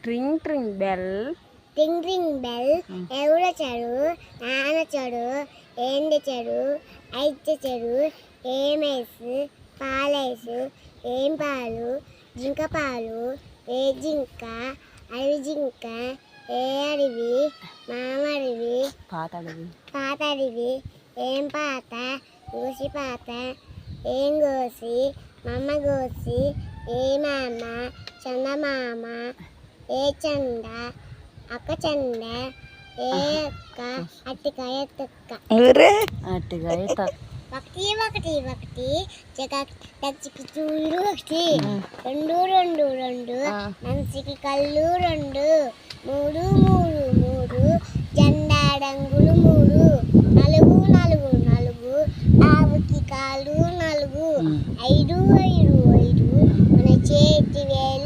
ట్రింగ్ ట్రింగ్ bell ring ring bell ఎవడొచ్చాడు నానొచ్చాడు ఏం తెచ్చాడు ఐదు తెచ్చాడు ఏమేసి పాలేసు ఏం పాలు జింక పాలు ఏ జింక అడవి జింక ఏ అడవి మామడివి పాత అడవి ఏం పాత గోసి పాత ఏం గోసి మమ్మ గోసి ఏ మామ చందమామ ఏ చంద అక్క చంద ఏ అక్క అట్టికాయ తొక్క ఒకటి ఒకటి ఒకటి చక్కకి చూడు ఒకటి రెండు రెండు రెండు మనిషికి కళ్ళు రెండు మూడు మూడు మూడు జెండా డంగులు మూడు నలుగు నలుగు నలుగు ఆవుకి కాళ్ళు నలుగు ఐదు ఐదు ఐదు మన చేతి వేలు